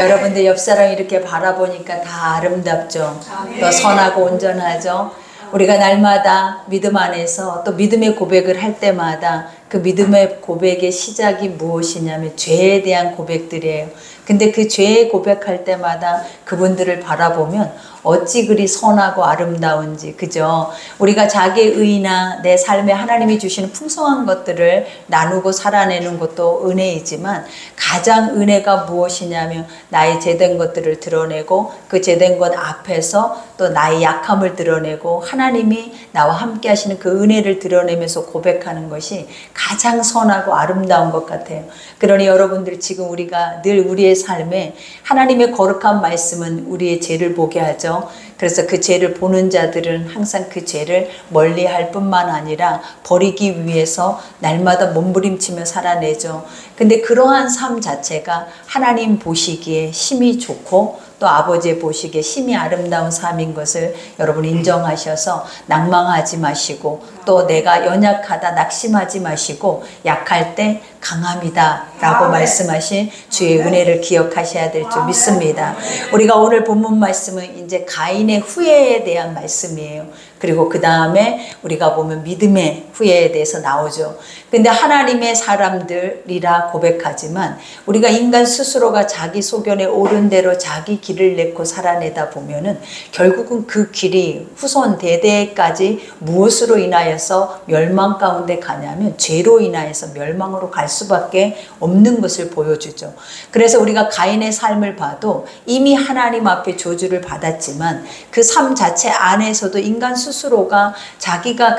여러분들 옆 사람 이렇게 바라보니까 다 아름답죠. 또 선하고 온전하죠. 우리가 날마다 믿음 안에서 또 믿음의 고백을 할 때마다 그 믿음의 고백의 시작이 무엇이냐면 죄에 대한 고백들이에요. 근데 그 죄에 고백할 때마다 그분들을 바라보면 어찌 그리 선하고 아름다운지, 그죠? 우리가 자기의 의나 내 삶에 하나님이 주시는 풍성한 것들을 나누고 살아내는 것도 은혜이지만 가장 은혜가 무엇이냐면 나의 죄된 것들을 드러내고 그 죄된 것 앞에서 또 나의 약함을 드러내고 하나님이 나와 함께 하시는 그 은혜를 드러내면서 고백하는 것이 가장 선하고 아름다운 것 같아요. 그러니 여러분들 지금 우리가 늘 우리의 삶에 하나님의 거룩한 말씀은 우리의 죄를 보게 하죠. 그래서 그 죄를 보는 자들은 항상 그 죄를 멀리할 뿐만 아니라 버리기 위해서 날마다 몸부림치며 살아내죠. 근데 그러한 삶 자체가 하나님 보시기에 심히 좋고 또 아버지의 보시기에 심히 아름다운 삶인 것을 여러분 인정하셔서 낭망하지 마시고 또 내가 연약하다 낙심하지 마시고 약할 때 강함이다 라고 말씀하신 주의 은혜를 기억하셔야 될 줄 믿습니다. 우리가 오늘 본문 말씀은 이제 가인의 후회에 대한 말씀이에요. 그리고 그 다음에 우리가 보면 믿음의 후회에 대해서 나오죠. 근데 하나님의 사람들이라 고백하지만 우리가 인간 스스로가 자기 소견에 옳은 대로 자기 길을 내고 살아내다 보면은 결국은 그 길이 후손 대대까지 무엇으로 인하여서 멸망 가운데 가냐면 죄로 인하여서 멸망으로 갈 수밖에 없는 것을 보여주죠. 그래서 우리가 가인의 삶을 봐도 이미 하나님 앞에 저주를 받았지만 그 삶 자체 안에서도 인간 스스로가 자기가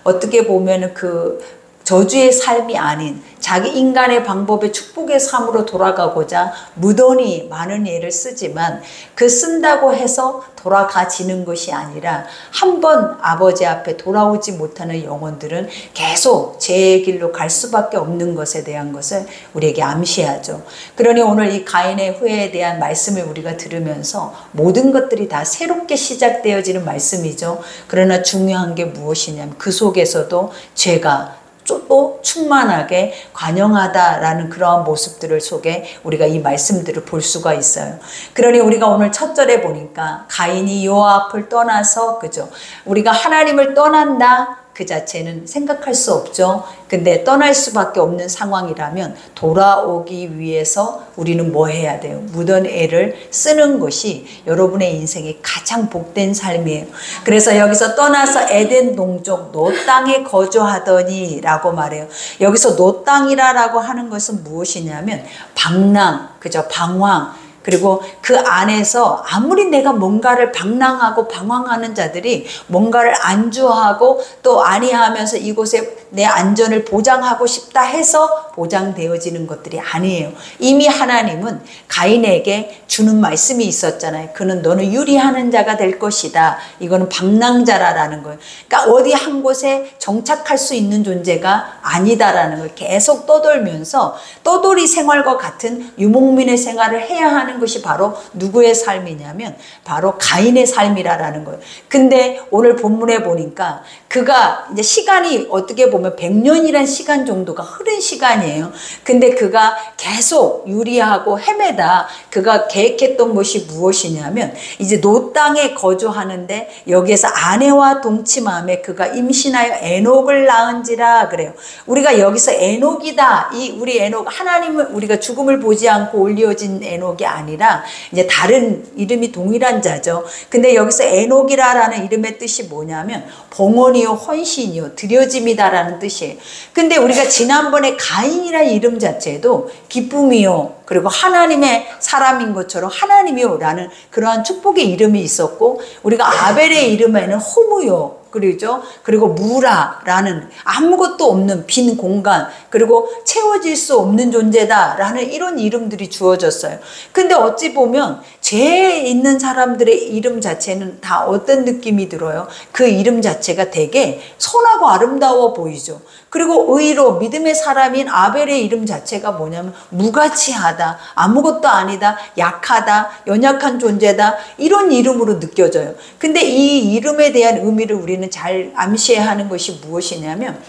어떻게 보면 그 저주의 삶이 아닌 자기 인간의 방법의 축복의 삶으로 돌아가고자 무던히 많은 예를 쓰지만 그 쓴다고 해서 돌아가지는 것이 아니라 한 번 아버지 앞에 돌아오지 못하는 영혼들은 계속 죄의 길로 갈 수밖에 없는 것에 대한 것을 우리에게 암시하죠. 그러니 오늘 이 가인의 후회에 대한 말씀을 우리가 들으면서 모든 것들이 다 새롭게 시작되어지는 말씀이죠. 그러나 중요한 게 무엇이냐면 그 속에서도 죄가 또 충만하게 관영하다라는 그러한 모습들을 속에 우리가 이 말씀들을 볼 수가 있어요. 그러니 우리가 오늘 첫 절에 보니까 가인이 여호와 앞을 떠나서, 그죠? 우리가 하나님을 떠난다 그 자체는 생각할 수 없죠. 근데 떠날 수밖에 없는 상황이라면 돌아오기 위해서 우리는 뭐 해야 돼요? 무던 애를 쓰는 것이 여러분의 인생의 가장 복된 삶이에요. 그래서 여기서 떠나서 에덴 동쪽 노 땅에 거주하더니 라고 말해요. 여기서 노 땅이라고 하는 것은 무엇이냐면 방랑, 그죠? 방황. 그리고 그 안에서 아무리 내가 뭔가를 방랑하고 방황하는 자들이 뭔가를 안주하고 또 아니하면서 이곳에 내 안전을 보장하고 싶다 해서 보장되어지는 것들이 아니에요. 이미 하나님은 가인에게 주는 말씀이 있었잖아요. 그는 너는 유리하는 자가 될 것이다. 이거는 방랑자라는 거예요. 그러니까 어디 한 곳에 정착할 수 있는 존재가 아니다라는 걸 계속 떠돌면서 떠돌이 생활과 같은 유목민의 생활을 해야 하는 것이 바로 누구의 삶이냐면 바로 가인의 삶이라는 거예요. 근데 오늘 본문에 보니까 그가 이제 시간이 어떻게 보면 100년이란 시간 정도가 흐른 시간이에요. 근데 그가 계속 유리하고 헤매다 그가 계획했던 것이 무엇이냐면 이제 노 땅에 거주하는데 여기에서 아내와 동침함에 그가 임신하여 에녹을 낳은지라 그래요. 우리가 여기서 에녹이다. 이 우리 에녹 하나님은 우리가 죽음을 보지 않고 올려진 에녹이 아니라 이제 다른 이름이 동일한 자죠. 근데 여기서 에녹이라는 이름의 뜻이 뭐냐면 봉헌이요 헌신이요 드려짐이다라는 뜻이에요. 근데 우리가 지난번에 가인이라는 이름 자체도 기쁨이요 그리고 하나님의 사람인 것처럼 하나님이요 라는 그러한 축복의 이름이 있었고 우리가 아벨의 이름에는 호무요 그리죠. 그리고 무라라는 아무것도 없는 빈 공간 그리고 채워질 수 없는 존재다라는 이런 이름들이 주어졌어요. 근데 어찌 보면 죄에 있는 사람들의 이름 자체는 다 어떤 느낌이 들어요? 그 이름 자체가 되게 선하고 아름다워 보이죠. 그리고 의로 믿음의 사람인 아벨의 이름 자체가 뭐냐면 무가치하다, 아무것도 아니다, 약하다, 연약한 존재다 이런 이름으로 느껴져요. 근데 이 이름에 대한 의미를 우리는 잘 암시해야 하는 것이 무엇이냐면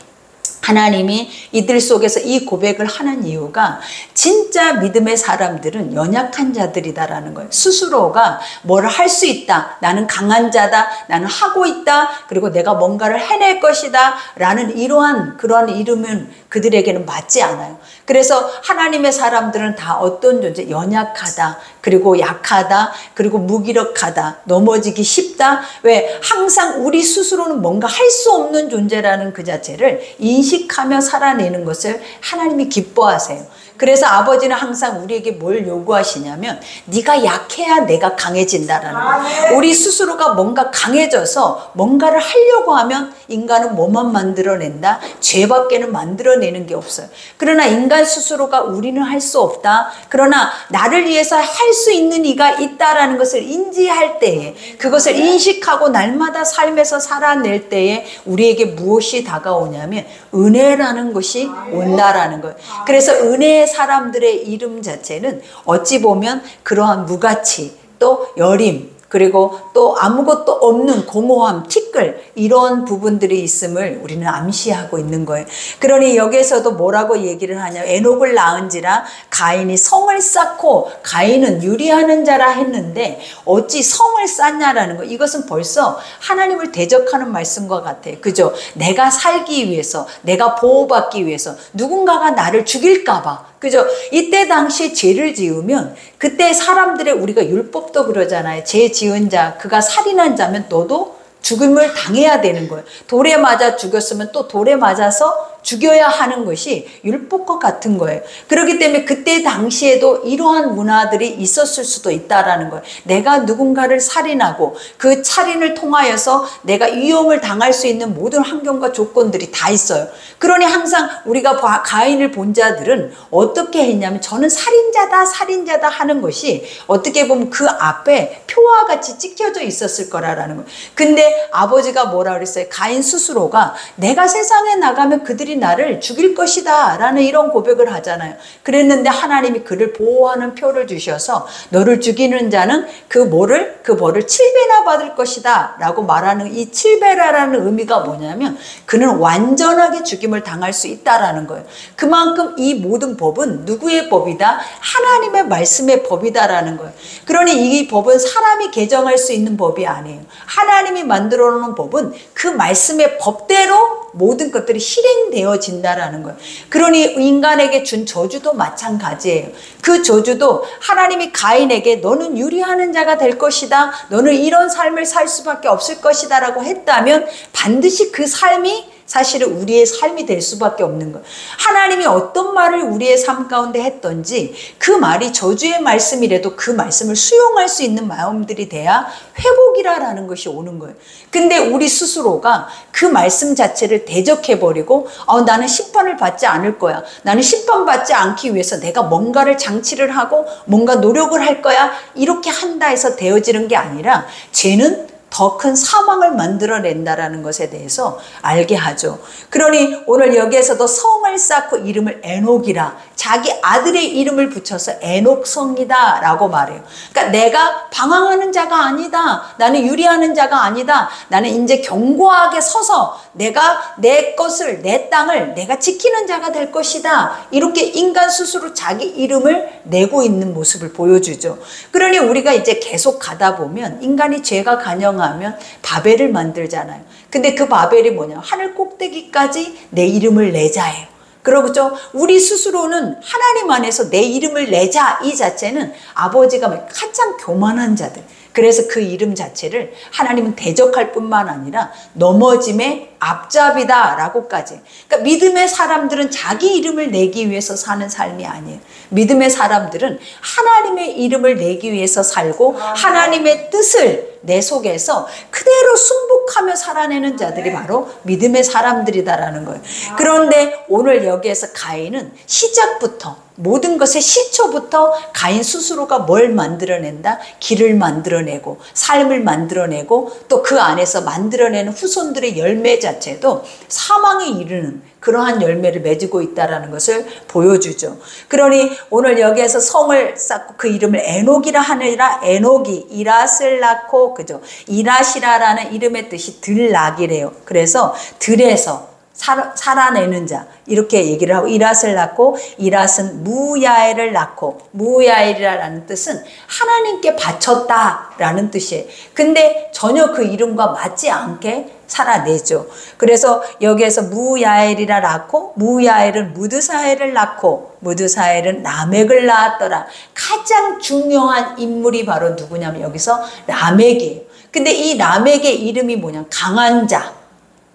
하나님이 이들 속에서 이 고백을 하는 이유가 진짜 믿음의 사람들은 연약한 자들이다라는 거예요. 스스로가 뭘 할 수 있다. 나는 강한 자다. 나는 하고 있다. 그리고 내가 뭔가를 해낼 것이다. 라는 이러한 그런 이름은 그들에게는 맞지 않아요. 그래서 하나님의 사람들은 다 어떤 존재? 연약하다. 그리고 약하다. 그리고 무기력하다. 넘어지기 쉽다. 왜? 항상 우리 스스로는 뭔가 할 수 없는 존재라는 그 자체를 인식하며 살아내는 것을 하나님이 기뻐하세요. 그래서 아버지는 항상 우리에게 뭘 요구하시냐면 네가 약해야 내가 강해진다라는 거예요. 우리 스스로가 뭔가 강해져서 뭔가를 하려고 하면 인간은 뭐만 만들어낸다? 죄밖에는 만들어내는 게 없어요. 그러나 인간 스스로가 우리는 할 수 없다. 그러나 나를 위해서 할 수 있는 이가 있다라는 것을 인지할 때에, 그것을 인식하고 날마다 삶에서 살아낼 때에 우리에게 무엇이 다가오냐면 은혜라는 것이 온다라는 거예요. 그래서 은혜의 사람들의 이름 자체는 어찌 보면 그러한 무가치, 또 여림, 그리고 또 아무것도 없는 공허함, 티끌, 이런 부분들이 있음을 우리는 암시하고 있는 거예요. 그러니 여기에서도 뭐라고 얘기를 하냐, 에녹을 낳은지라 가인이 성을 쌓고, 가인은 유리하는 자라 했는데 어찌 성을 쌓냐라는 거. 이것은 벌써 하나님을 대적하는 말씀과 같아요. 그죠? 내가 살기 위해서, 내가 보호받기 위해서, 누군가가 나를 죽일까 봐. 그죠? 이때 당시에 죄를 지으면 그때 사람들의, 우리가 율법도 그러잖아요. 죄 지은 자, 그가 살인한 자면 너도 죽음을 당해야 되는 거예요. 돌에 맞아 죽였으면 또 돌에 맞아서 죽여야 하는 것이 율법과 같은 거예요. 그렇기 때문에 그때 당시에도 이러한 문화들이 있었을 수도 있다라는 거예요. 내가 누군가를 살인하고 그 살인을 통하여서 내가 위험을 당할 수 있는 모든 환경과 조건들이 다 있어요. 그러니 항상 우리가 가인을 본 자들은 어떻게 했냐면 저는 살인자다 살인자다 하는 것이 어떻게 보면 그 앞에 표와 같이 찍혀져 있었을 거라는 거예요. 근데 아버지가 뭐라 그랬어요? 가인 스스로가 내가 세상에 나가면 그들이 나를 죽일 것이다 라는 이런 고백을 하잖아요. 그랬는데 하나님이 그를 보호하는 표를 주셔서 너를 죽이는 자는 그 벌을 7배나 받을 것이다 라고 말하는 이 7배라는 의미가 뭐냐면 그는 완전하게 죽임을 당할 수 있다라는 거예요. 그만큼 이 모든 법은 누구의 법이다? 하나님의 말씀의 법이다라는 거예요. 그러니 이 법은 사람이 개정할 수 있는 법이 아니에요. 하나님이 만들어 놓은 법은 그 말씀의 법대로 모든 것들이 실행되어진다라는 거예요. 그러니 인간에게 준 저주도 마찬가지예요. 그 저주도 하나님이 가인에게 너는 유리하는 자가 될 것이다. 너는 이런 삶을 살 수밖에 없을 것이다 라고 했다면 반드시 그 삶이 사실은 우리의 삶이 될 수밖에 없는 거예요. 하나님이 어떤 말을 우리의 삶 가운데 했던지 그 말이 저주의 말씀이라도 그 말씀을 수용할 수 있는 마음들이 돼야 회복이라는 것이 오는 거예요. 근데 우리 스스로가 그 말씀 자체를 대적해버리고 나는 심판을 받지 않을 거야. 나는 심판받지 않기 위해서 내가 뭔가를 장치를 하고 뭔가 노력을 할 거야. 이렇게 한다 해서 되어지는 게 아니라 죄는 더 큰 사망을 만들어낸다라는 것에 대해서 알게 하죠. 그러니 오늘 여기에서도 성을 쌓고 이름을 에녹이라, 자기 아들의 이름을 붙여서 에녹성이다 라고 말해요. 그러니까 내가 방황하는 자가 아니다. 나는 유리하는 자가 아니다. 나는 이제 견고하게 서서 내가 내 것을, 내 땅을 내가 지키는 자가 될 것이다. 이렇게 인간 스스로 자기 이름을 내고 있는 모습을 보여주죠. 그러니 우리가 이제 계속 가다 보면 인간이 죄가 간영하면 바벨을 만들잖아요. 근데 그 바벨이 뭐냐? 하늘 꼭대기까지 내 이름을 내자예요. 그러죠. 우리 스스로는 하나님 안에서 내 이름을 내자 이 자체는 아버지가 가장 교만한 자들. 그래서 그 이름 자체를 하나님은 대적할 뿐만 아니라 넘어짐의 앞잡이다 라고까지. 그러니까 믿음의 사람들은 자기 이름을 내기 위해서 사는 삶이 아니에요. 믿음의 사람들은 하나님의 이름을 내기 위해서 살고 하나님의 뜻을 내 속에서 그대로 순복하며 살아내는 자들이 바로 믿음의 사람들이다라는 거예요. 그런데 오늘 여기에서 가인은 시작부터 모든 것의 시초부터 가인 스스로가 뭘 만들어낸다? 길을 만들어내고 삶을 만들어내고 또 그 안에서 만들어내는 후손들의 열매 자체도 사망에 이르는 그러한 열매를 맺고 있다는 것을 보여주죠. 그러니 오늘 여기에서 성을 쌓고 그 이름을 에녹이라 하느니라. 에녹이 이랏을 낳고, 그죠? 이랏이라라는 이름의 뜻이 들락이래요. 그래서 들에서 살아내는 자 이렇게 얘기를 하고 이랏을 낳고 이랏은 무야엘을 낳고 무야엘이라는 뜻은 하나님께 바쳤다라는 뜻이에요. 근데 전혀 그 이름과 맞지 않게 살아내죠. 그래서 여기에서 무야엘이라 낳고 무야엘은 무드사엘을 낳고 무드사엘은 라멕을 낳았더라. 가장 중요한 인물이 바로 누구냐면 여기서 라멕이에요. 근데 이 라멕의 이름이 뭐냐? 강한 자,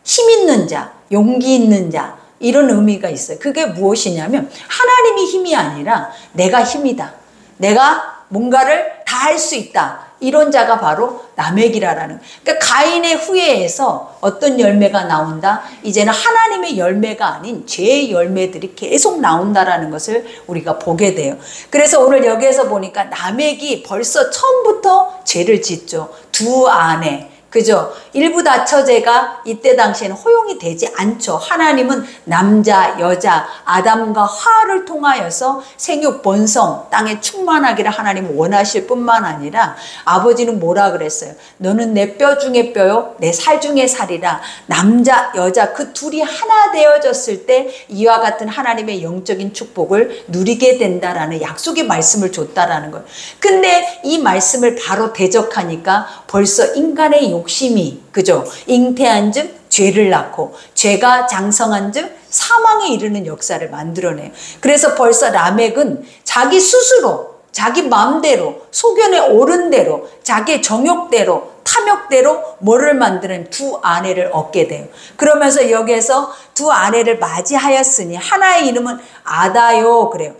힘 있는 자, 용기 있는 자 이런 의미가 있어요. 그게 무엇이냐면 하나님이 힘이 아니라 내가 힘이다. 내가 뭔가를 다 할 수 있다. 이런 자가 바로 라멕이라는. 그러니까 가인의 후예에서 어떤 열매가 나온다? 이제는 하나님의 열매가 아닌 죄의 열매들이 계속 나온다라는 것을 우리가 보게 돼요. 그래서 오늘 여기에서 보니까 라멕이 벌써 처음부터 죄를 짓죠. 두 아내. 그죠? 일부 다처제가 이때 당시에는 허용이 되지 않죠. 하나님은 남자, 여자, 아담과 하와를 통하여서 생육 번성, 땅에 충만하기를 하나님 원하실 뿐만 아니라 아버지는 뭐라 그랬어요? 너는 내 뼈 중에 뼈요, 내 살 중에 살이라. 남자, 여자 그 둘이 하나 되어졌을 때 이와 같은 하나님의 영적인 축복을 누리게 된다라는 약속의 말씀을 줬다라는 거예요. 근데 이 말씀을 바로 대적하니까 벌써 인간의 욕심이 그죠? 잉태한 즉 죄를 낳고 죄가 장성한 즉 사망에 이르는 역사를 만들어내요. 그래서 벌써 라멕은 자기 스스로 자기 마음대로 소견에 오른 대로 자기 정욕대로 탐욕대로 뭐를 만드는 두 아내를 얻게 돼요. 그러면서 여기에서 두 아내를 맞이하였으니 하나의 이름은 아다요 그래요.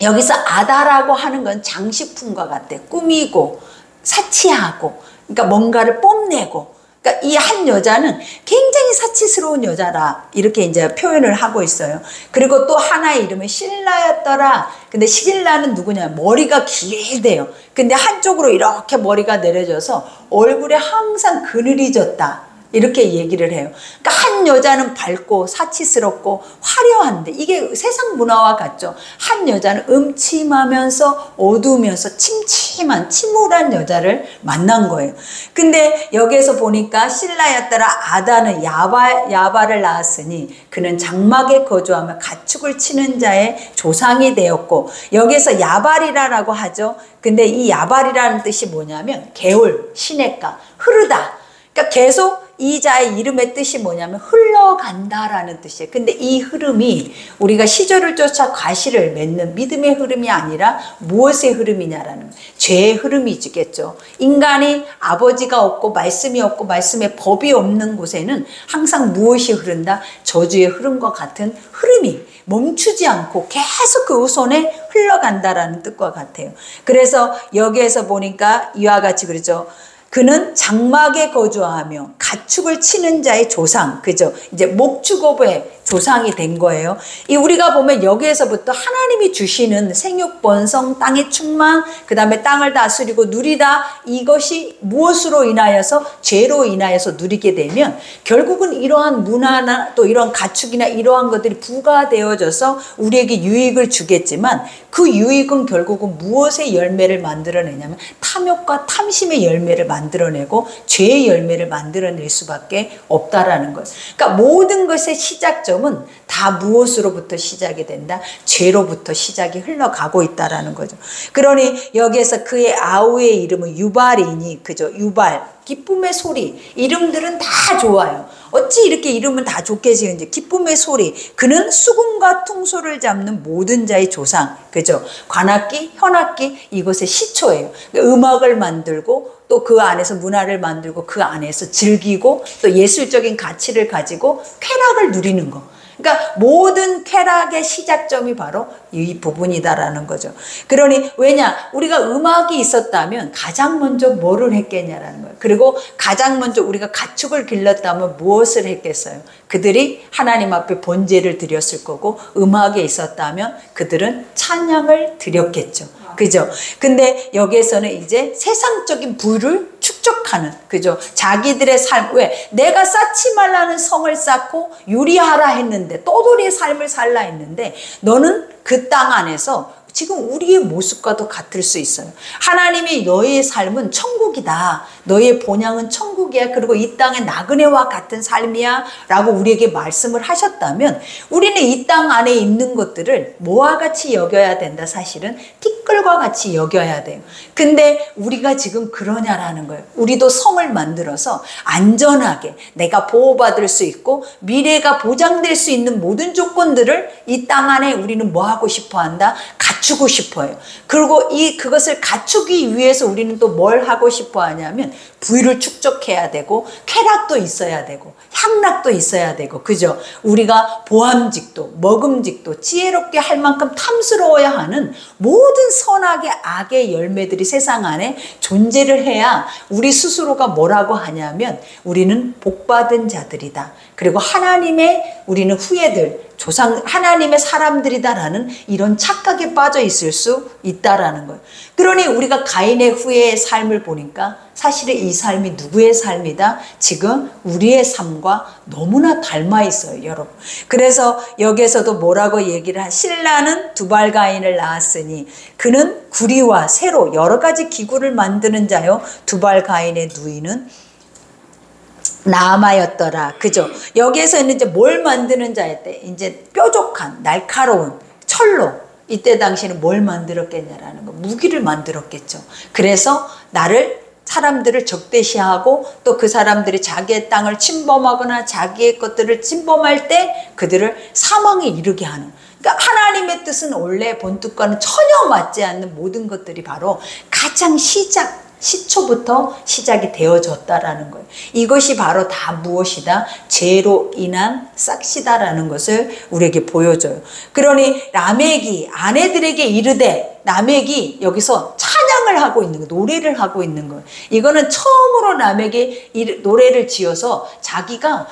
여기서 아다라고 하는 건 장식품과 같아. 꾸미고 사치하고 그러니까 뭔가를 뽐내고 그러니까 이 한 여자는 굉장히 사치스러운 여자라 이렇게 이제 표현을 하고 있어요. 그리고 또 하나의 이름은 실라였더라. 근데 실라는 누구냐? 머리가 길대요. 근데 한쪽으로 이렇게 머리가 내려져서 얼굴에 항상 그늘이 졌다. 이렇게 얘기를 해요. 그러니까 한 여자는 밝고 사치스럽고 화려한데 이게 세상 문화와 같죠. 한 여자는 음침하면서 어두우면서 침침한 침울한 여자를 만난 거예요. 근데 여기에서 보니까 실라였더라. 아다는 야발을 낳았으니 그는 장막에 거주하며 가축을 치는 자의 조상이 되었고 여기에서 야발이라고 하죠. 근데 이 야발이라는 뜻이 뭐냐면 개울, 시냇가, 흐르다. 그러니까 계속 이 자의 이름의 뜻이 뭐냐면 흘러간다라는 뜻이에요. 근데 이 흐름이 우리가 시절을 쫓아 과실을 맺는 믿음의 흐름이 아니라 무엇의 흐름이냐라는 죄의 흐름이겠죠. 인간이 아버지가 없고 말씀이 없고 말씀의 법이 없는 곳에는 항상 무엇이 흐른다? 저주의 흐름과 같은 흐름이 멈추지 않고 계속 그 손에 흘러간다라는 뜻과 같아요. 그래서 여기에서 보니까 이와 같이 그러죠. 그는 장막에 거주하며 가축을 치는 자의 조상, 그죠? 이제 목축업의 조상이 된 거예요. 이 우리가 보면 여기에서부터 하나님이 주시는 생육 번성, 땅의 충만, 그 다음에 땅을 다스리고 누리다 이것이 무엇으로 인하여서 죄로 인하여서 누리게 되면 결국은 이러한 문화나 또 이런 가축이나 이러한 것들이 부과되어져서 우리에게 유익을 주겠지만 그 유익은 결국은 무엇의 열매를 만들어내냐면 탐욕과 탐심의 열매를 만들어내고 죄의 열매를 만들어낼 수밖에 없다라는 것. 그러니까 모든 것의 시작점은 다 무엇으로부터 시작이 된다? 죄로부터 시작이 흘러가고 있다라는 거죠. 그러니 여기에서 그의 아우의 이름은 유발이니 그죠? 유발. 기쁨의 소리. 이름들은 다 좋아요. 어찌 이렇게 이름은 다 좋게 지은지. 기쁨의 소리. 그는 수금과 퉁소를 잡는 모든 자의 조상. 그죠? 관악기, 현악기 이것의 시초예요. 음악을 만들고 또 그 안에서 문화를 만들고 그 안에서 즐기고 또 예술적인 가치를 가지고 쾌락을 누리는 거. 그러니까 모든 쾌락의 시작점이 바로 이 부분이다라는 거죠. 그러니 왜냐? 우리가 음악이 있었다면 가장 먼저 뭐를 했겠냐라는 거예요. 그리고 가장 먼저 우리가 가축을 길렀다면 무엇을 했겠어요? 그들이 하나님 앞에 번제를 드렸을 거고 음악에 있었다면 그들은 찬양을 드렸겠죠. 그죠? 근데 여기에서는 이제 세상적인 부를 축적하는, 그죠? 자기들의 삶, 왜? 내가 쌓지 말라는 성을 쌓고 유리하라 했는데, 떠돌이의 삶을 살라 했는데, 너는 그 땅 안에서 지금 우리의 모습과도 같을 수 있어요. 하나님이 너의 삶은 천국이다. 너의 본향은 천국이야. 그리고 이 땅의 나그네와 같은 삶이야. 라고 우리에게 말씀을 하셨다면 우리는 이 땅 안에 있는 것들을 뭐와 같이 여겨야 된다. 사실은 티끌과 같이 여겨야 돼요. 근데 우리가 지금 그러냐라는 거예요. 우리도 성을 만들어서 안전하게 내가 보호받을 수 있고 미래가 보장될 수 있는 모든 조건들을 이 땅 안에 우리는 뭐 하고 싶어 한다? 갖추고 싶어요. 그리고 그것을 갖추기 위해서 우리는 또 뭘 하고 싶어 하냐면 부유를 축적해야 되고 쾌락도 있어야 되고 향락도 있어야 되고, 그죠? 우리가 보암직도 먹음직도 지혜롭게 할 만큼 탐스러워야 하는 모든 선악의 악의 열매들이 세상 안에 존재를 해야 우리 스스로가 뭐라고 하냐면 우리는 복받은 자들이다. 그리고 하나님의 우리는 후예들, 조상 하나님의 사람들이다라는 이런 착각에 빠져 있을 수 있다라는 거예요. 그러니 우리가 가인의 후예의 삶을 보니까 사실은 이 삶이 누구의 삶이다? 지금 우리의 삶과 너무나 닮아 있어요, 여러분. 그래서 여기에서도 뭐라고 얘기를 신라는 두발 가인을 낳았으니 그는 구리와 새로 여러 가지 기구를 만드는 자요. 두발 가인의 누이는 나아마였더라. 그죠? 여기에서는 이제 뭘 만드는 자였대? 이제 뾰족한, 날카로운 철로. 이때 당시에는 뭘 만들었겠냐라는 거. 무기를 만들었겠죠. 그래서 사람들을 적대시하고 또 그 사람들이 자기의 땅을 침범하거나 자기의 것들을 침범할 때 그들을 사망에 이르게 하는. 그러니까 하나님의 뜻은 원래 본뜻과는 전혀 맞지 않는 모든 것들이 바로 가장 시초부터 시작이 되어졌다라는 거예요. 이것이 바로 다 무엇이다? 죄로 인한 싹시다라는 것을 우리에게 보여줘요. 그러니 라멕이 아내들에게 이르되, 라멕이 여기서 찬양을 하고 있는 거예요. 노래를 하고 있는 거예요. 이거는 처음으로 라멕이 노래를 지어서 자기가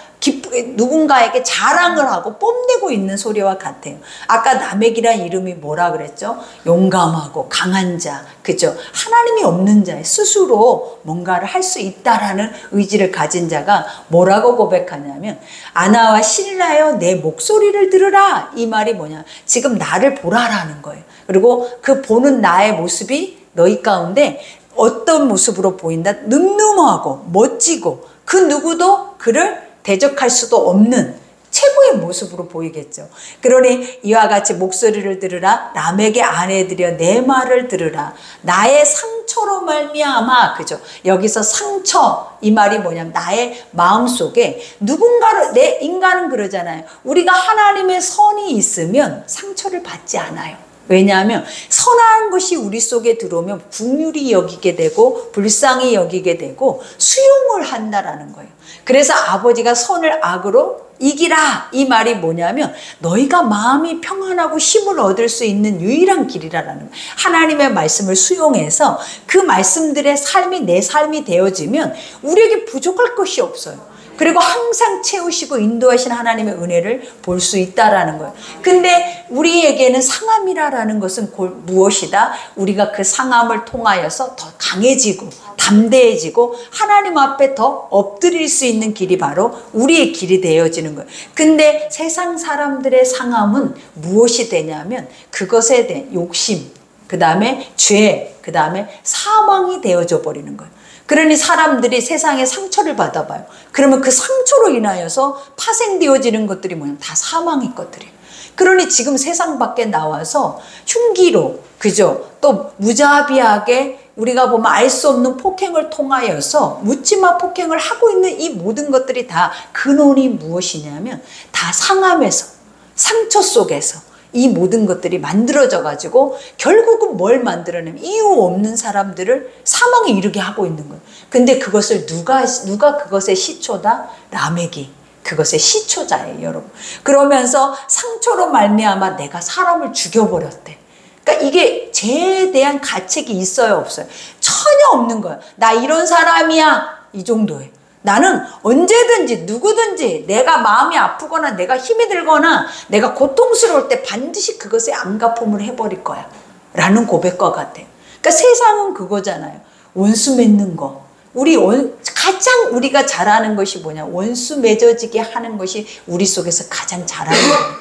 누군가에게 자랑을 하고 뽐내고 있는 소리와 같아요. 아까 라멕이란 이름이 뭐라 그랬죠? 용감하고 강한 자, 그죠? 하나님이 없는 자에 스스로 뭔가를 할 수 있다라는 의지를 가진 자가 뭐라고 고백하냐면 아나와 신라여 내 목소리를 들으라. 이 말이 뭐냐? 지금 나를 보라라는 거예요. 그리고 그 보는 나의 모습이 너희 가운데 어떤 모습으로 보인다? 늠름하고 멋지고 그 누구도 그를 대적할 수도 없는 최고의 모습으로 보이겠죠. 그러니 이와 같이 목소리를 들으라. 라멕의 아내들여 내 말을 들으라. 나의 상처로 말미암아. 그죠? 여기서 상처, 이 말이 뭐냐면 나의 마음속에 누군가를, 인간은 그러잖아요. 우리가 하나님의 선이 있으면 상처를 받지 않아요. 왜냐하면 선한 것이 우리 속에 들어오면 긍휼히 여기게 되고 불쌍히 여기게 되고 수용을 한다라는 거예요. 그래서 아버지가 선을 악으로 이기라. 이 말이 뭐냐면 너희가 마음이 평안하고 힘을 얻을 수 있는 유일한 길이라는 거예요. 하나님의 말씀을 수용해서 그 말씀들의 삶이 내 삶이 되어지면 우리에게 부족할 것이 없어요. 그리고 항상 채우시고 인도하신 하나님의 은혜를 볼 수 있다라는 거예요. 근데 우리에게는 상함이라는 것은 무엇이다? 우리가 그 상함을 통하여서 더 강해지고 담대해지고 하나님 앞에 더 엎드릴 수 있는 길이 바로 우리의 길이 되어지는 거예요. 근데 세상 사람들의 상함은 무엇이 되냐면 그것에 대한 욕심, 그 다음에 죄, 그 다음에 사망이 되어져 버리는 거예요. 그러니 사람들이 세상에 상처를 받아봐요. 그러면 그 상처로 인하여서 파생되어지는 것들이 뭐냐면 다 사망의 것들이에요. 그러니 지금 세상 밖에 나와서 흉기로, 그죠? 또 무자비하게 우리가 보면 알 수 없는 폭행을 통하여서 묻지마 폭행을 하고 있는 이 모든 것들이 다 근원이 무엇이냐면 다 상함에서, 상처 속에서 이 모든 것들이 만들어져 가지고 결국은 뭘 만들어내면 이유 없는 사람들을 사망에 이르게 하고 있는 거예요. 근데 그것을 누가 그것의 시초다? 라멕이 그것의 시초자예요, 여러분. 그러면서 상처로 말미암아 내가 사람을 죽여버렸대. 그러니까 이게 죄에 대한 가책이 있어요, 없어요? 전혀 없는 거예요. 나 이런 사람이야, 이 정도예요. 나는 언제든지 누구든지 내가 마음이 아프거나 내가 힘이 들거나 내가 고통스러울 때 반드시 그것에 안갚음을 해버릴 거야 라는 고백과 같아요. 그러니까 세상은 그거잖아요. 원수 맺는 거. 가장 우리가 잘하는 것이 뭐냐? 원수 맺어지게 하는 것이 우리 속에서 가장 잘하는 거예요.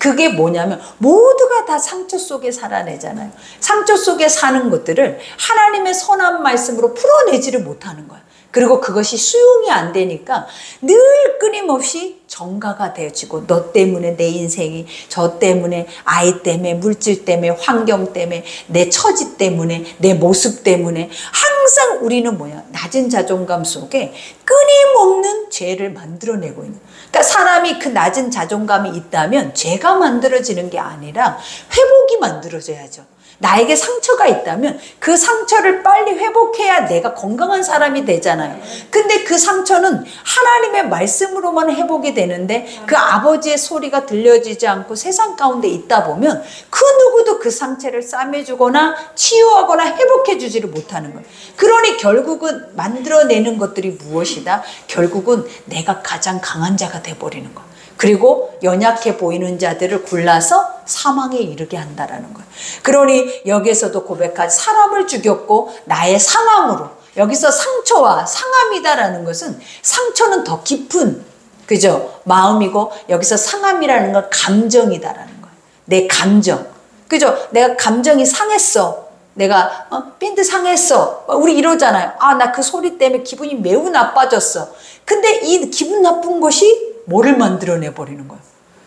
그게 뭐냐면 모두가 다 상처 속에 살아내잖아요. 상처 속에 사는 것들을 하나님의 선한 말씀으로 풀어내지를 못하는 거야. 그리고 그것이 수용이 안 되니까 늘 끊임없이 정가가 되어지고, 너 때문에 내 인생이, 저 때문에, 아이 때문에, 물질 때문에, 환경 때문에, 내 처지 때문에, 내 모습 때문에 항상 우리는 뭐야? 낮은 자존감 속에 끊임없는 죄를 만들어내고 있는. 그러니까 사람이 그 낮은 자존감이 있다면 죄가 만들어지는 게 아니라 회복이 만들어져야죠. 나에게 상처가 있다면 그 상처를 빨리 회복해야 내가 건강한 사람이 되잖아요. 근데 그 상처는 하나님의 말씀으로만 회복이 되는데 그 아버지의 소리가 들려지지 않고 세상 가운데 있다 보면 그 누구도 그 상처를 싸매주거나 치유하거나 회복해주지를 못하는 거예요. 그러니 결국은 만들어내는 것들이 무엇이다? 결국은 내가 가장 강한 자가 돼버리는 거예요. 그리고 연약해 보이는 자들을 골라서 사망에 이르게 한다라는 거예요. 그러니 여기에서도 고백한 사람을 죽였고 나의 상함으로, 여기서 상처와 상함이다라는 것은 상처는 더 깊은, 그죠? 마음이고, 여기서 상함이라는 건 감정이다라는 거예요. 내 감정. 그죠? 내가 감정이 상했어. 내가 빈드 상했어. 우리 이러잖아요. 아, 나 그 소리 때문에 기분이 매우 나빠졌어. 근데 이 기분 나쁜 것이 뭐를 만들어내 버리는 거예요?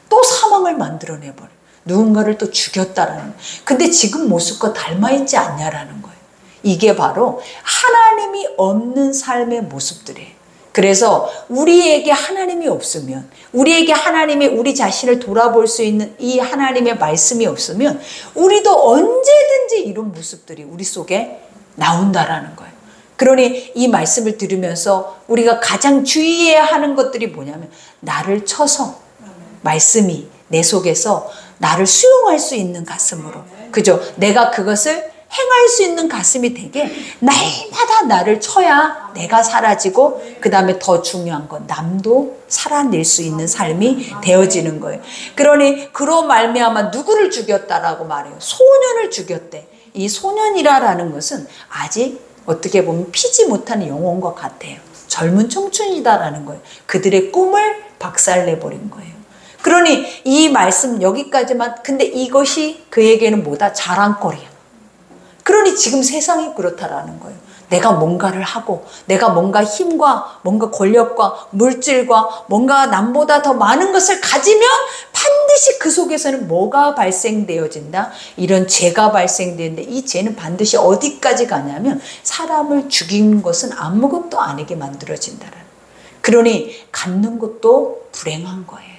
또 사망을 만들어내 버려요. 누군가를 또 죽였다라는 거예요. 근데 지금 모습과 닮아있지 않냐라는 거예요. 이게 바로 하나님이 없는 삶의 모습들이에요. 그래서 우리에게 하나님이 없으면, 우리에게 하나님의 우리 자신을 돌아볼 수 있는 이 하나님의 말씀이 없으면 우리도 언제든지 이런 모습들이 우리 속에 나온다라는 거예요. 그러니 이 말씀을 들으면서 우리가 가장 주의해야 하는 것들이 뭐냐면, 나를 쳐서 말씀이 내 속에서 나를 수용할 수 있는 가슴으로, 그죠? 내가 그것을 행할 수 있는 가슴이 되게 날마다 나를 쳐야 내가 사라지고, 그 다음에 더 중요한 건 남도 살아낼 수 있는 삶이 되어지는 거예요. 그러니 그로 말미암아 누구를 죽였다라고 말해요? 소년을 죽였대. 이 소년이라는 것은 아직 어떻게 보면 피지 못한 영혼과 같아요. 젊은 청춘이다라는 거예요. 그들의 꿈을 박살내버린 거예요. 그러니 이 말씀 여기까지만, 근데 이것이 그에게는 뭐다? 자랑거리야. 그러니 지금 세상이 그렇다라는 거예요. 내가 뭔가를 하고, 내가 뭔가 힘과 뭔가 권력과 물질과 뭔가 남보다 더 많은 것을 가지면 반드시 그 속에서는 뭐가 발생되어진다? 이런 죄가 발생되는데, 이 죄는 반드시 어디까지 가냐면 사람을 죽인 것은 아무것도 아니게 만들어진다라는. 그러니 갖는 것도 불행한 거예요.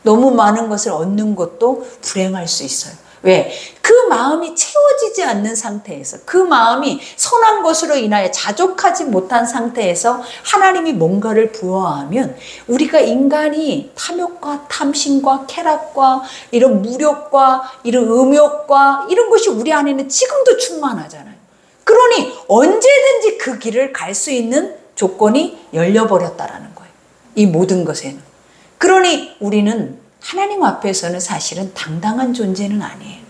너무 많은 것을 얻는 것도 불행할 수 있어요. 왜? 그 마음이 채워지지 않는 상태에서, 그 마음이 선한 것으로 인하여 자족하지 못한 상태에서 하나님이 뭔가를 부어하면, 우리가 인간이 탐욕과 탐심과 쾌락과 이런 무력과 이런 음욕과 이런 것이 우리 안에는 지금도 충만하잖아요. 그러니 언제든지 그 길을 갈 수 있는 조건이 열려버렸다라는 거예요. 이 모든 것에는. 그러니 우리는 하나님 앞에서는 사실은 당당한 존재는 아니에요.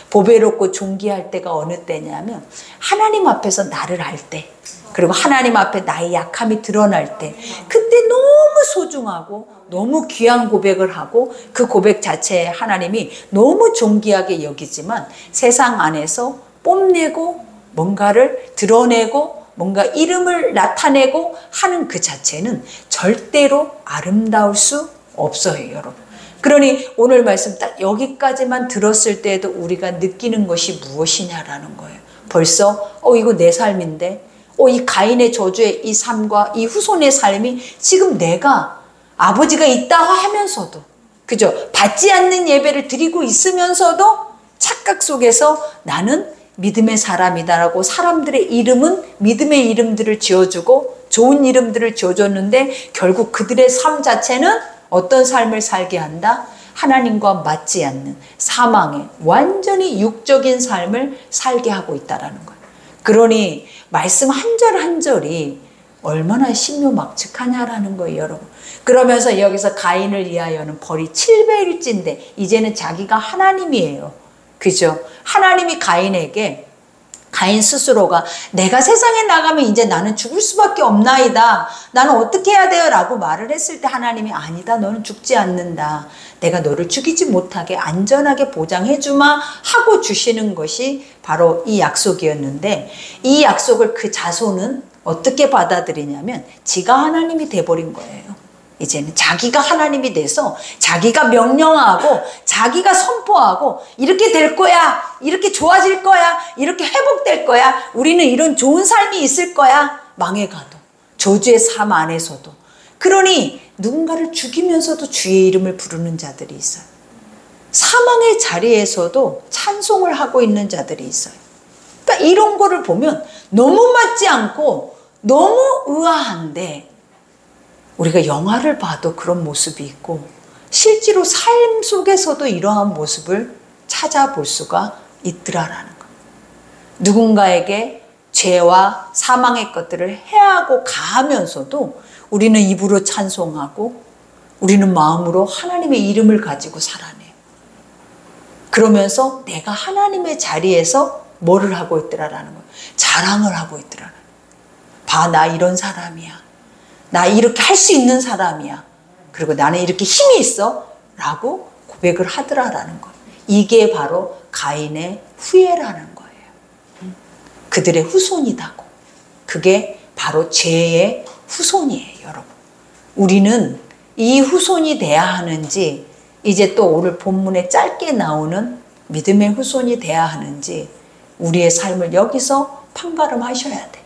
보배롭고 존귀할 때가 어느 때냐면 하나님 앞에서 나를 할 때, 그리고 하나님 앞에 나의 약함이 드러날 때, 그때 너무 소중하고 너무 귀한 고백을 하고, 그 고백 자체에 하나님이 너무 존귀하게 여기지만 세상 안에서 뽐내고 뭔가를 드러내고 뭔가 이름을 나타내고 하는 그 자체는 절대로 아름다울 수 없어요, 여러분. 그러니 오늘 말씀 딱 여기까지만 들었을 때에도 우리가 느끼는 것이 무엇이냐라는 거예요. 벌써 이거 내 삶인데, 이 가인의 저주의 이 삶과 이 후손의 삶이 지금 내가 아버지가 있다 하면서도, 그죠? 받지 않는 예배를 드리고 있으면서도 착각 속에서 나는 믿음의 사람이다라고 사람들의 이름은 믿음의 이름들을 지어주고 좋은 이름들을 지어줬는데, 결국 그들의 삶 자체는 어떤 삶을 살게 한다? 하나님과 맞지 않는 사망의 완전히 육적인 삶을 살게 하고 있다라는 거예요. 그러니 말씀 한 절 한 절이 얼마나 신묘막측하냐라는 거예요, 여러분. 그러면서 여기서 가인을 위하여는 벌이 700일째인데 이제는 자기가 하나님이에요. 그죠? 하나님이 가인에게 가인 스스로가 내가 세상에 나가면 이제 나는 죽을 수밖에 없나이다. 나는 어떻게 해야 돼요? 라고 말을 했을 때 하나님이 아니다. 너는 죽지 않는다. 내가 너를 죽이지 못하게 안전하게 보장해 주마 하고 주시는 것이 바로 이 약속이었는데, 이 약속을 그 자손은 어떻게 받아들이냐면 지가 하나님이 돼버린 거예요. 이제는 자기가 하나님이 돼서 자기가 명령하고 자기가 선포하고 이렇게 될 거야, 이렇게 좋아질 거야, 이렇게 회복될 거야, 우리는 이런 좋은 삶이 있을 거야. 망해가도 저주의 삶 안에서도. 그러니 누군가를 죽이면서도 주의 이름을 부르는 자들이 있어요. 사망의 자리에서도 찬송을 하고 있는 자들이 있어요. 그러니까 이런 거를 보면 너무 맞지 않고 너무 의아한데, 우리가 영화를 봐도 그런 모습이 있고 실제로 삶 속에서도 이러한 모습을 찾아볼 수가 있더라라는 것. 누군가에게 죄와 사망의 것들을 해하고 가하면서도 우리는 입으로 찬송하고 우리는 마음으로 하나님의 이름을 가지고 살아내요. 그러면서 내가 하나님의 자리에서 뭐를 하고 있더라라는 거예요. 자랑을 하고 있더라라는 거예요. 봐, 나 이런 사람이야. 나 이렇게 할 수 있는 사람이야. 그리고 나는 이렇게 힘이 있어. 라고 고백을 하더라라는 거예요. 이게 바로 가인의 후예라는 거예요. 그들의 후손이다고. 그게 바로 죄의 후손이에요, 여러분. 우리는 이 후손이 돼야 하는지, 이제 또 오늘 본문에 짧게 나오는 믿음의 후손이 돼야 하는지 우리의 삶을 여기서 판가름하셔야 돼.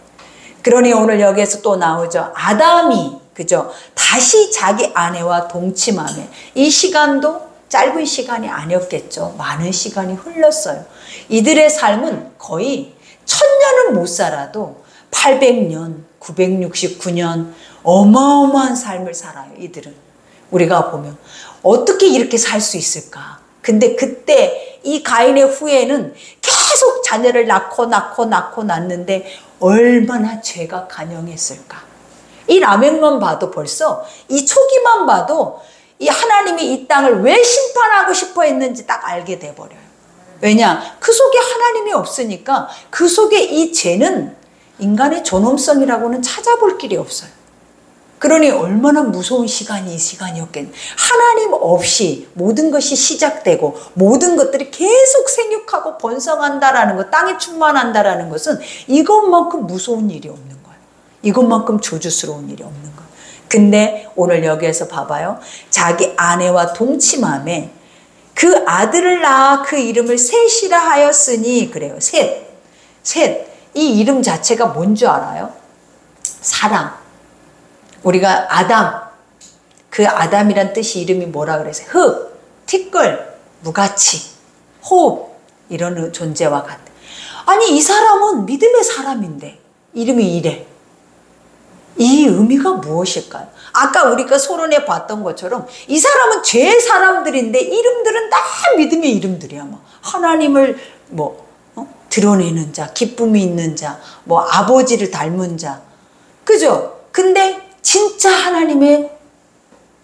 그러니 오늘 여기에서 또 나오죠. 아담이, 그죠? 다시 자기 아내와 동침하며, 이 시간도 짧은 시간이 아니었겠죠. 많은 시간이 흘렀어요. 이들의 삶은 거의 1000년은 못 살아도 800년, 969년 어마어마한 삶을 살아요, 이들은. 우리가 보면 어떻게 이렇게 살 수 있을까? 근데 그때 이 가인의 후예는 계속 자녀를 낳고 낳는데 얼마나 죄가 간영했을까? 이 라멕만 봐도 벌써 이 초기만 봐도 이 하나님이 이 땅을 왜 심판하고 싶어 했는지 딱 알게 돼버려요. 왜냐? 그 속에 하나님이 없으니까 그 속에 이 죄는 인간의 존엄성이라고는 찾아볼 길이 없어요. 그러니 얼마나 무서운 시간이 이 시간이었겠네. 하나님 없이 모든 것이 시작되고 모든 것들이 계속 생육하고 번성한다라는 것, 땅에 충만한다라는 것은 이것만큼 무서운 일이 없는 거예요. 이것만큼 조주스러운 일이 없는 거예요. 근데 오늘 여기에서 봐봐요. 자기 아내와 동침함에 그 아들을 낳아 그 이름을 셋이라 하였으니, 그래요. 셋. 이 이름 자체가 뭔 줄 알아요? 사랑. 우리가 아담, 그 아담이란 뜻이 이름이 뭐라 그랬어요? 흙, 티끌, 무가치, 호흡, 이런 존재와 같아. 아니, 이 사람은 믿음의 사람인데 이름이 이래. 이 의미가 무엇일까요? 아까 우리가 서론에 봤던 것처럼 이 사람은 죄의 사람들인데 이름들은 다 믿음의 이름들이야. 뭐 하나님을 드러내는 자, 기쁨이 있는 자, 아버지를 닮은 자, 그죠? 근데 진짜 하나님의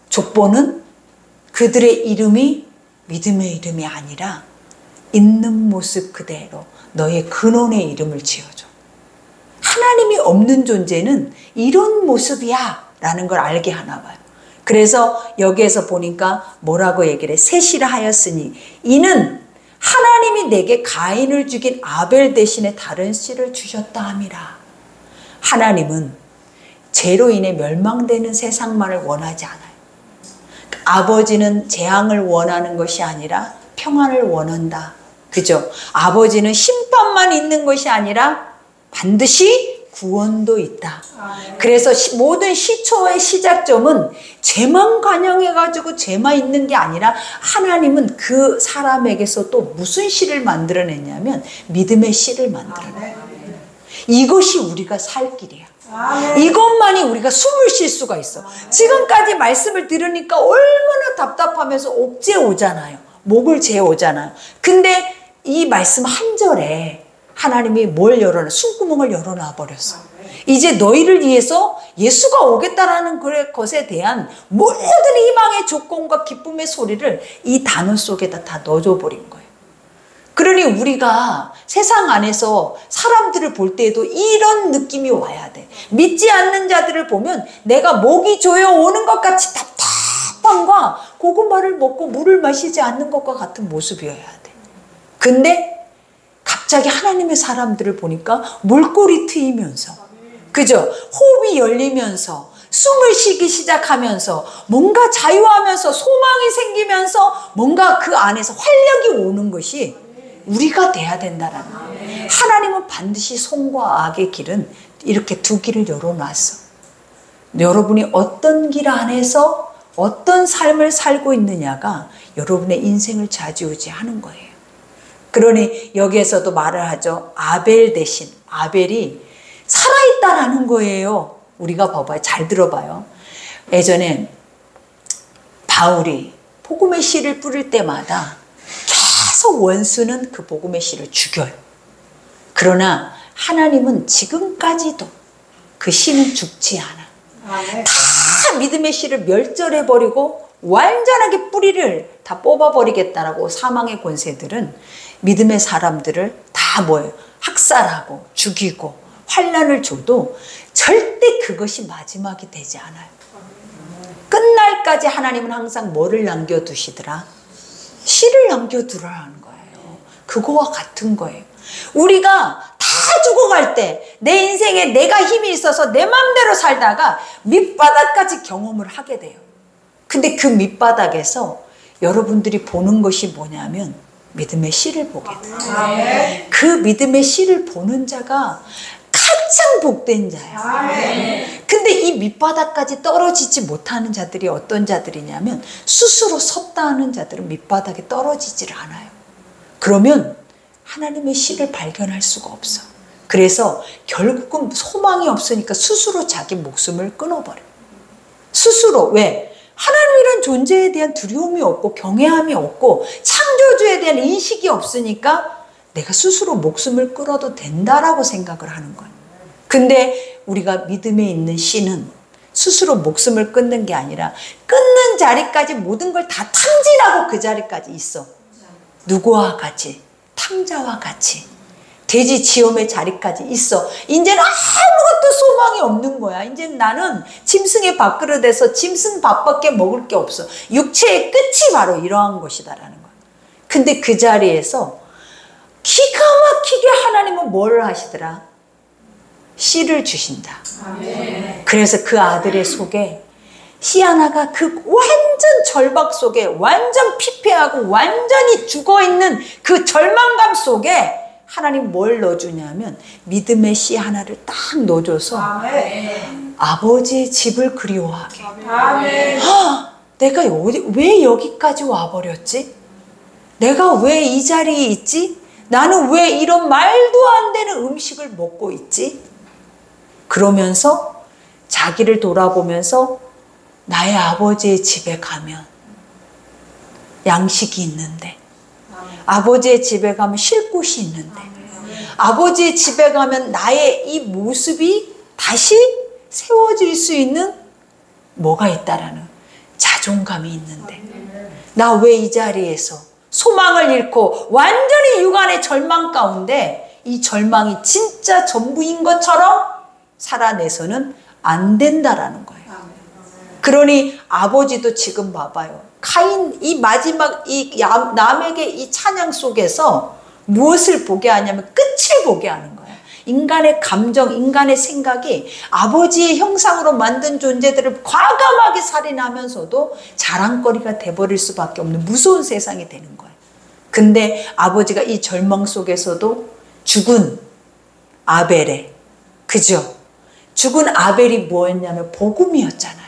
족보는 그들의 이름이 믿음의 이름이 아니라 있는 모습 그대로 너의 근원의 이름을 지어줘. 하나님이 없는 존재는 이런 모습이야 라는 걸 알게 하나 봐요. 그래서 여기에서 보니까 뭐라고 얘기를 해? 셋이라 하였으니 이는 하나님이 내게 가인을 죽인 아벨 대신에 다른 씨를 주셨다 함이라. 하나님은 죄로 인해 멸망되는 세상만을 원하지 않아요. 아버지는 재앙을 원하는 것이 아니라 평안을 원한다. 그죠? 아버지는 심판만 있는 것이 아니라 반드시 구원도 있다. 그래서 모든 시초의 시작점은 죄만 관영해가지고 죄만 있는 게 아니라 하나님은 그 사람에게서 또 무슨 씨를 만들어냈냐면 믿음의 씨를 만들어내요. 이것이 우리가 살 길이야. 이것만이 우리가 숨을 쉴 수가 있어. 지금까지 말씀을 들으니까 얼마나 답답하면서 옥죄 오잖아요. 목을 재 오잖아요. 근데 이 말씀 한 절에 하나님이 뭘 열어놔? 숨구멍을 열어놔 버렸어. 이제 너희를 위해서 예수가 오겠다라는 것에 대한 모든 희망의 조건과 기쁨의 소리를 이 단어 속에다 다 넣어줘 버린 거예요. 그러니 우리가 세상 안에서 사람들을 볼 때에도 이런 느낌이 와야 돼. 믿지 않는 자들을 보면 내가 목이 조여오는 것 같이 답답함과 고구마를 먹고 물을 마시지 않는 것과 같은 모습이어야 돼. 근데 갑자기 하나님의 사람들을 보니까 물꼬리 트이면서, 그죠? 호흡이 열리면서 숨을 쉬기 시작하면서 뭔가 자유하면서 소망이 생기면서 뭔가 그 안에서 활력이 오는 것이 우리가 돼야 된다라는 거예요. 하나님은 반드시 선과 악의 길은 이렇게 두 길을 열어놨어. 여러분이 어떤 길 안에서 어떤 삶을 살고 있느냐가 여러분의 인생을 좌지우지하는 거예요. 그러니 여기에서도 말을 하죠. 아벨 대신 아벨이 살아있다라는 거예요. 우리가 봐봐요. 잘 들어봐요. 예전에 바울이 복음의 씨를 뿌릴 때마다 계속 원수는 그 복음의 씨를 죽여요. 그러나 하나님은 지금까지도 그 씨는 죽지 않아. 다 믿음의 씨를 멸절해버리고 완전하게 뿌리를 다 뽑아버리겠다라고 사망의 권세들은 믿음의 사람들을 다 뭐예요? 학살하고 죽이고 환난을 줘도 절대 그것이 마지막이 되지 않아요. 끝날까지 하나님은 항상 뭐를 남겨두시더라? 씨를 남겨두라는 거예요. 그거와 같은 거예요. 우리가 다 죽어갈 때 내 인생에 내가 힘이 있어서 내 마음대로 살다가 밑바닥까지 경험을 하게 돼요. 근데 그 밑바닥에서 여러분들이 보는 것이 뭐냐면 믿음의 씨를 보게 돼요. 그 믿음의 씨를 보는 자가 가장 복된 자야. 근데 이 밑바닥까지 떨어지지 못하는 자들이 어떤 자들이냐면 스스로 섰다 하는 자들은 밑바닥에 떨어지질 않아요. 그러면 하나님의 씨를 발견할 수가 없어. 그래서 결국은 소망이 없으니까 스스로 자기 목숨을 끊어버려. 스스로. 왜? 하나님이란 존재에 대한 두려움이 없고 경외함이 없고 창조주에 대한 인식이 없으니까 내가 스스로 목숨을 끊어도 된다라고 생각을 하는 거예요. 근데 우리가 믿음에 있는 씨는 스스로 목숨을 끊는 게 아니라 끊는 자리까지 모든 걸 다 탕진하고 그 자리까지 있어. 누구와 같이? 탕자와 같이. 돼지 지엄의 자리까지 있어. 이제는 아무것도 소망이 없는 거야. 이제는 나는 짐승의 밥그릇에서 짐승 밥밖에 먹을 게 없어. 육체의 끝이 바로 이러한 것이다라는 거야. 근데 그 자리에서 기가 막히게 하나님은 뭐를 하시더라? 씨를 주신다. 그래서 그 아들의 속에 씨 하나가 그 완전 절박 속에 완전 피폐하고 완전히 죽어있는 그 절망감 속에 하나님 뭘 넣어주냐면 믿음의 씨 하나를 딱 넣어줘서 아버지의 집을 그리워하게. 내가 왜 여기까지 와버렸지? 내가 왜 이 자리에 있지? 나는 왜 이런 말도 안 되는 음식을 먹고 있지? 그러면서 자기를 돌아보면서 나의 아버지의 집에 가면 양식이 있는데, 아버지의 집에 가면 쉴 곳이 있는데, 아버지의 집에 가면 나의 이 모습이 다시 세워질 수 있는 뭐가 있다라는 자존감이 있는데, 나 왜 이 자리에서 소망을 잃고 완전히 육안의 절망 가운데 이 절망이 진짜 전부인 것처럼 살아내서는 안 된다라는 거예요. 그러니 아버지도 지금 봐봐요. 카인 이 마지막 이 남에게 이 찬양 속에서 무엇을 보게 하냐면 끝을 보게 하는 거예요. 인간의 감정, 인간의 생각이 아버지의 형상으로 만든 존재들을 과감하게 살인하면서도 자랑거리가 돼버릴 수밖에 없는 무서운 세상이 되는 거예요. 근데 아버지가 이 절망 속에서도 죽은 아벨의, 그죠? 죽은 아벨이 뭐였냐면 복음이었잖아요.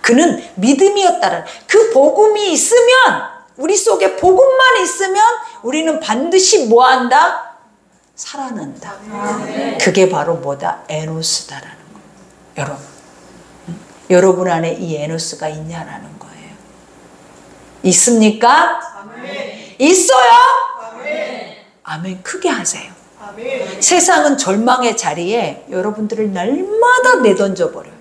그는 믿음이었다는, 그 복음이 있으면, 우리 속에 복음만 있으면 우리는 반드시 뭐한다? 살아난다. 그게 바로 뭐다? 에노스다라는 거예요. 여러분, 여러분 안에 이 에노스가 있냐라는 거예요. 있습니까? 아멘. 있어요? 아멘. 아멘. 크게 하세요. 아멘. 세상은 절망의 자리에 여러분들을 날마다 내던져 버려요.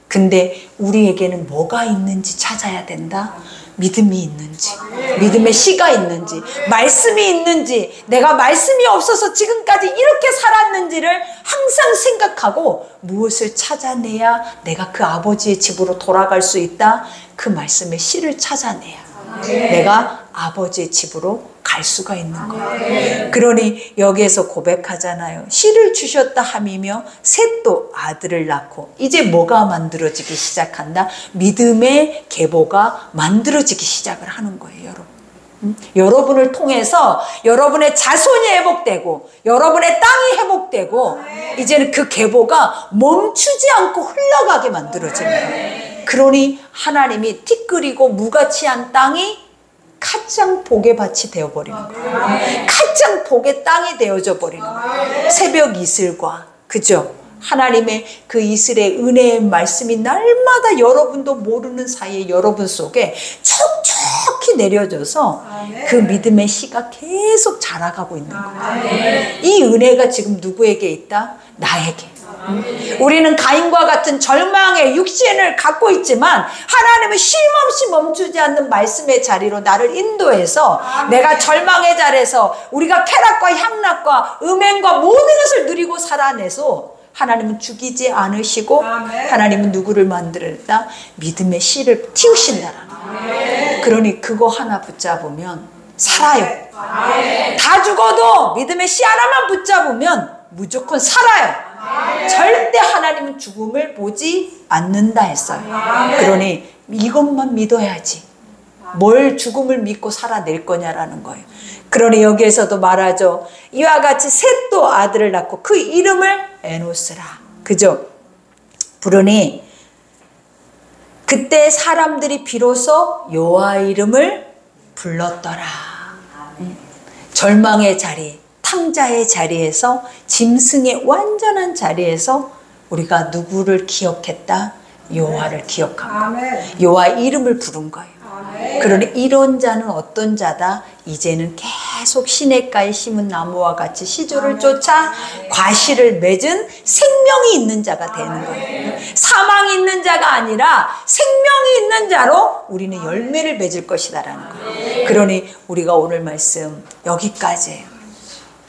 근데 우리에게는 뭐가 있는지 찾아야 된다. 믿음이 있는지, 믿음의 씨가 있는지, 말씀이 있는지, 내가 말씀이 없어서 지금까지 이렇게 살았는지를 항상 생각하고 무엇을 찾아내야 내가 그 아버지의 집으로 돌아갈 수 있다? 그 말씀의 씨를 찾아내야 내가 아버지의 집으로 갈 수가 있는 거예요. 그러니 여기에서 고백하잖아요. 씨를 주셨다 함이며 셋도 아들을 낳고 이제 뭐가 만들어지기 시작한다? 믿음의 계보가 만들어지기 시작을 하는 거예요, 여러분. 여러분을 통해서 여러분의 자손이 회복되고 여러분의 땅이 회복되고 이제는 그 계보가 멈추지 않고 흘러가게 만들어지는 거예요. 그러니 하나님이 티끌이고 무가치한 땅이 가장 복의 밭이 되어버리는 거예요. 가장 복의 땅이 되어져 버리는 거예요. 새벽 이슬과, 그죠? 하나님의 그 이슬의 은혜의 말씀이 날마다 여러분도 모르는 사이에 여러분 속에 촉촉히 내려져서 그 믿음의 씨가 계속 자라가고 있는 거예요. 이 은혜가 지금 누구에게 있다? 나에게. 우리는 가인과 같은 절망의 육신을 갖고 있지만 하나님은 쉼없이 멈추지 않는 말씀의 자리로 나를 인도해서 내가 절망의 자리에서 우리가 쾌락과 향락과 음행과 모든 것을 누리고 살아내서 하나님은 죽이지 않으시고 하나님은 누구를 만들었다? 믿음의 씨를 틔우신다라는 거예요. 그러니 그거 하나 붙잡으면 살아요. 다 죽어도 믿음의 씨 하나만 붙잡으면 무조건 살아요. 절대 하나님은 죽음을 보지 않는다 했어요. 그러니 이것만 믿어야지 뭘 죽음을 믿고 살아낼 거냐라는 거예요. 그러니 여기에서도 말하죠. 이와 같이 셋도 아들을 낳고 그 이름을 에노스라, 그죠? 부르니 그때 사람들이 비로소 여호와 이름을 불렀더라. 절망의 자리, 탕자의 자리에서, 짐승의 완전한 자리에서 우리가 누구를 기억했다? 여호와를 기억하고 여호와 이름을 부른 거예요. 그러니 이런 자는 어떤 자다? 이제는 계속 시냇가에 심은 나무와 같이 시조를 쫓아 과실을 맺은 생명이 있는 자가 되는 거예요. 사망이 있는 자가 아니라 생명이 있는 자로 우리는 열매를 맺을 것이다라는 거예요. 그러니 우리가 오늘 말씀 여기까지예요.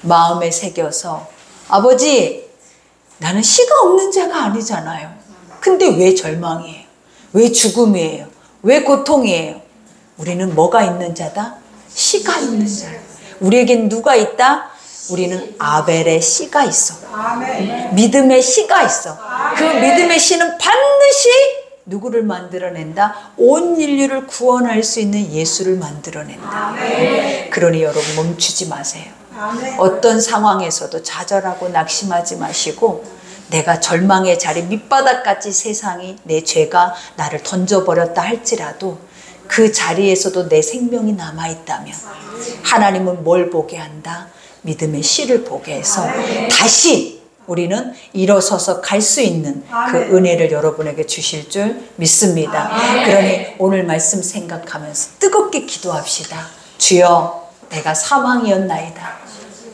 마음에 새겨서 아버지, 나는 씨가 없는 자가 아니잖아요. 근데 왜 절망이에요? 왜 죽음이에요? 왜 고통이에요? 우리는 뭐가 있는 자다? 씨가 있는 자. 우리에겐 누가 있다? 우리는 아벨의 씨가 있어. 믿음의 씨가 있어. 그 믿음의 씨는 반드시 누구를 만들어낸다? 온 인류를 구원할 수 있는 예수를 만들어낸다. 그러니 여러분 멈추지 마세요. 어떤 상황에서도 좌절하고 낙심하지 마시고 내가 절망의 자리 밑바닥까지 세상이 내 죄가 나를 던져버렸다 할지라도 그 자리에서도 내 생명이 남아있다면 하나님은 뭘 보게 한다? 믿음의 씨를 보게 해서 다시 우리는 일어서서 갈 수 있는 그 은혜를 여러분에게 주실 줄 믿습니다. 그러니 오늘 말씀 생각하면서 뜨겁게 기도합시다. 주여, 내가 사망이었나이다.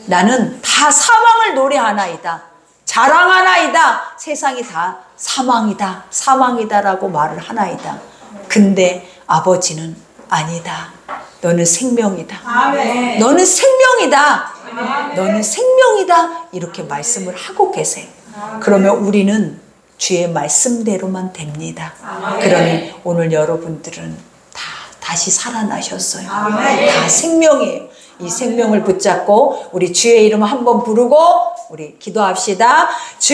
나는 다 사망을 노래하나이다. 자랑하나이다. 세상이 다 사망이다. 사망이다라고 말을 하나이다. 근데 아버지는 아니다. 너는 생명이다. 아멘. 너는 생명이다. 아멘. 너는 생명이다. 이렇게 말씀을 하고 계세요. 아멘. 그러면 우리는 주의 말씀대로만 됩니다. 아멘. 그러니 오늘 여러분들은 다시 살아나셨어요. 아멘. 다 생명이에요. 이 생명을 붙잡고 우리 주의 이름 한번 부르고 우리 기도합시다. 주